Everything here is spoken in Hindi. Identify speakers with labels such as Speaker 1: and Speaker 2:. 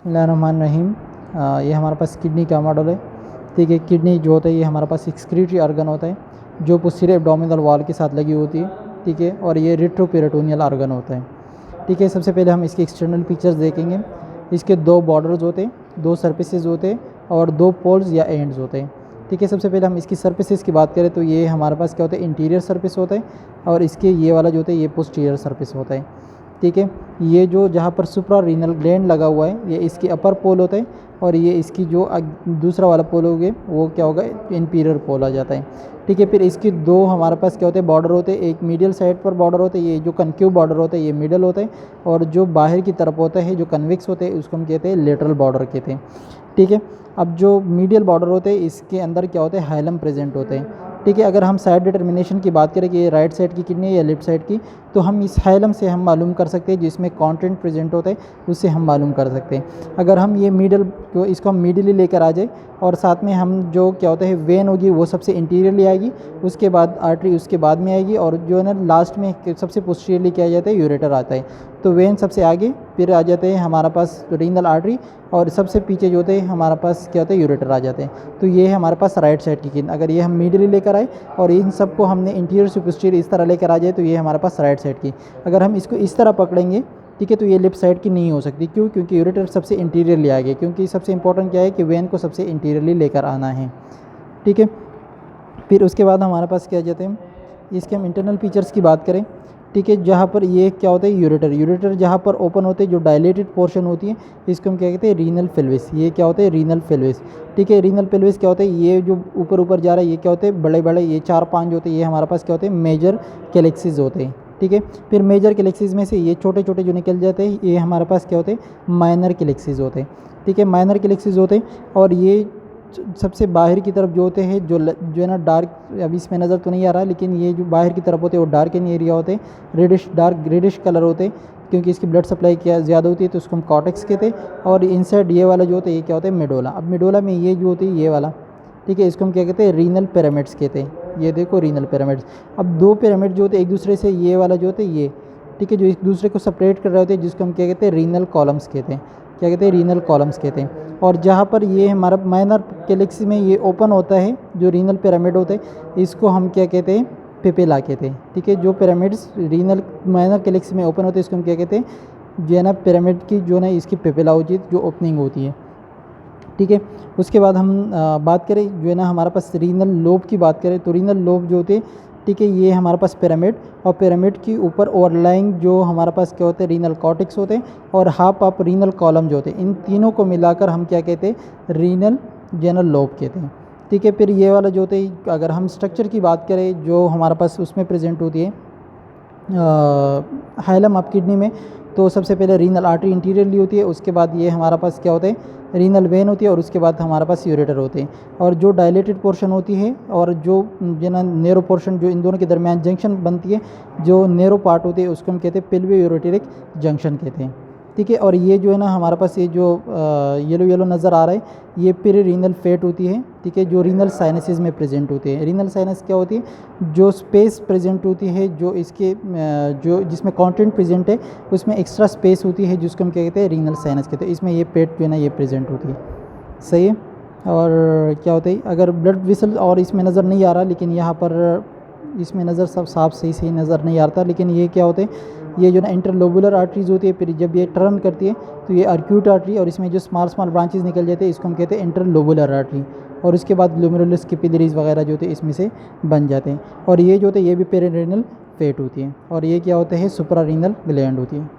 Speaker 1: बिस्मिल्लाहिर्रहमानिर्रहीम। ये हमारे पास किडनी का मॉडल है। ठीक है, किडनी जो होता है ये हमारे पास एक्सक्रीटरी ऑर्गन होता है जो पोस्टीरियर एब्डोमिनल वॉल के साथ लगी होती है। ठीक है, और ये रेट्रोपेरिटोनियल ऑर्गन होता है। ठीक है, सबसे पहले हम इसके एक्सटर्नल फीचर्स देखेंगे। इसके दो बॉर्डर्स होते हैं, दो सर्फेसेस होते हैं और दो पोल्स या एंड्स होते हैं। ठीक है, सबसे पहले हम इसकी सर्फेसेस की बात करें तो ये हमारे पास क्या होता है, इंटीरियर सर्फेस होता है और इसके ये वाला जो होता है ये पोस्टीरियर सर्फेस होता है। ठीक है, ये जो जहाँ पर सुप्रा रीनल ग्लैंड लगा हुआ है ये इसकी अपर पोल होता है और ये इसकी जो दूसरा वाला पोल हो गया वो क्या होगा, इंटीरियर पोल आ जाता है। ठीक है, फिर इसकी दो हमारे पास क्या होते हैं, बॉर्डर होते हैं। एक मीडियल साइड पर बॉर्डर होता है, ये जो कनक्यू बॉर्डर होता है ये मिडल होता है, और जो बाहर की तरफ होता है जो कन्वेक्स होते हैं उसको हम कहते हैं लेटरल बॉर्डर कहते हैं। ठीक है, अब जो मीडियल बॉर्डर होते हैं इसके अंदर क्या होते हैं, हाइलम प्रेजेंट होते हैं। ठीक है, अगर हम साइड डिटर्मिनेशन की बात करें कि ये राइट साइड की किडनी है या लेफ्ट साइड की, तो हम इस हाइलम से हम मालूम कर सकते हैं, जिसमें कंटेंट प्रेजेंट होता है उससे हम मालूम कर सकते हैं। अगर हम ये मिडल को इसको हम मिडिली लेकर आ जाए और साथ में हम जो क्या होता है वेन होगी वो सबसे इंटीरियरली आएगी, उसके बाद आर्टरी उसके बाद में आएगी, और जो है ना लास्ट में सबसे पोस्टीरियरली क्या आ जाता है, यूरेटर आता है। तो वेन सबसे आगे, फिर आ जाते हैं हमारा पास रीनल आर्टरी, और सबसे पीछे जो होते हैं हमारा पास क्या होता है, यूरेटर आ जाते हैं। तो ये है हमारे पास राइट साइड की किडनी। अगर ये हम मिडिली लेकर आए और इन सबको हमने इंटीरियर से पोस्टीरियर इस तरह लेकर आ जाए तो ये हमारे पास राइट साइड की। अगर हम इसको इस तरह पकड़ेंगे, ठीक है, तो ये लेफ्ट साइड की नहीं हो सकती। क्यों? क्योंकि यूरेटर सबसे इंटीरियरली आ गया, क्योंकि सबसे इंपॉर्टेंट क्या है कि वेन को सबसे इंटीरियरली लेकर आना है। ठीक है, फिर उसके बाद हमारे पास क्या जाते हैं, इसके हम इंटरनल फीचर्स की बात करें। ठीक है, जहाँ पर ये क्या होता है, यूरेटर जहाँ पर ओपन होते हैं, जो डायलेटेड पोर्शन होती है इसको हम क्या कहते हैं, रीनल पेल्विस। ये क्या होता है, रीनल पेल्विस। ठीक है, रीनल पेल्विस क्या होता है, ये जो ऊपर ऊपर जा रहा है ये क्या होते हैं, बड़े बड़े ये 4-5 जो होते हैं ये हमारे पास क्या होते हैं, मेजर कैलेक्सिस होते हैं। ठीक है, फिर मेजर कैलेक्सिस में से ये छोटे छोटे जो निकल जाते हैं ये हमारे पास क्या होते हैं, माइनर कैलेक्सिस होते हैं। ठीक है, माइनर कैलेक्सिस होते हैं, और ये सबसे बाहर की तरफ जो होते हैं जो है ना डार्क, अभी इसमें नज़र तो नहीं आ रहा, लेकिन ये जो बाहर की तरफ होते हैं वो डार्क इन एरिया होते हैं, डार्क रेडिश कलर होते हैं, क्योंकि इसकी ब्लड सप्लाई क्या ज़्यादा होती है तो उसको हम कॉर्टेक्स कहते हैं। और इनसाइड ये वाला जो होता है ये क्या होता है, मेडोला। अब मेडोला में ये जो होती है ये वाला, ठीक है, इसको हम क्या कहते हैं, रीनल पिरामिड्स कहते हैं। ये देखो रीनल पिरामिड्स। अब दो पिरामिड जो होते हैं एक दूसरे से, ये वाला जो होता है ये, ठीक है, जो एक दूसरे को सेपरेट कर रहे होते हैं जिसको हम क्या कहते हैं, रीनल कॉलम्स कहते हैं। क्या कहते हैं, रीनल कॉलम्स कहते हैं। और जहाँ पर ये हमारा माइनर कैलेक्सी में ये ओपन होता है जो रीनल पिरामिड होते हैं इसको हम क्या कहते हैं, पेपेला कहते हैं। ठीक है, जो पिरामिड्स रीनल माइनर कैलेक्सी में ओपन होते हैं इसको हम क्या कहते हैं, जो है ना पिरामिड की जो ना इसकी पेपेला होती है, जो ओपनिंग होती है। ठीक है, उसके बाद हम बात करें जो है ना हमारे पास रीनल लोब की बात करें तो रीनल लोब जो होते हैं, ठीक है, ये हमारे पास पिरामिड, और पिरामिड की ऊपर ओवरलाइंग जो हमारे पास क्या होते हैं, रीनल कॉर्टेक्स होते हैं, और हाफ ऑफ रीनल कॉलम जो होते हैं, इन तीनों को मिलाकर हम क्या कहते हैं, रीनल जेनल लोब कहते हैं। ठीक है, फिर ये वाला जो होते हैं, अगर हम स्ट्रक्चर की बात करें जो हमारे पास उसमें प्रेजेंट होती है हाइलम ऑफ किडनी में, तो सबसे पहले रीनल आर्टरी इंटीरियरली होती है, उसके बाद ये हमारा पास क्या होता है, रीनल वेन होती है, और उसके बाद हमारे पास यूरेटर होते हैं। और जो डायलेटेड पोर्शन होती है और जो ना नैरो पोर्शन जो इन दोनों के दरमियान जंक्शन बनती है, जो नैरो पार्ट होती है उसको हम कहते हैं पेल्वियो यूरेटेरिक जंक्शन कहते हैं। ठीक है, और ये जो है ना हमारे पास ये जो येलो येलो नज़र आ रहा है ये पेरिरीनल फैट होती है। ठीक है, जो रीनल साइनसेस में प्रेजेंट होती है। रीनल साइनस क्या होती है, जो स्पेस प्रेजेंट होती है, जो इसके जो जिसमें कंटेंट प्रेजेंट है उसमें एक्स्ट्रा स्पेस होती है जिसको हम क्या कहते हैं, रीनल साइनस कहते हैं। इसमें ये पेट जो है ना ये प्रेजेंट होती है। सही है, और क्या होता है, अगर ब्लड वेसल और इसमें नज़र नहीं आ रहा, लेकिन यहाँ पर इसमें नज़र सब साफ सही नज़र नहीं आता, लेकिन ये क्या होते हैं, ये जो ना इंटरलोबुलर आर्टरीज़ होती है, फिर जब ये टर्न करती है तो ये अर्क्यूट आर्टरी, और इसमें जो स्मॉल ब्रांचेस निकल जाते हैं इसको हम कहते हैं इंटरलोबुलर आर्टरी, और उसके बाद ग्लोमेरुलस कैपिलरीज वगैरह जो होते हैं इसमें से बन जाते हैं। और ये जो होते हैं ये भी पेरिरीनल फैट होती है, और ये क्या होते हैं, सुप्रारीनल ग्लैंड होती है।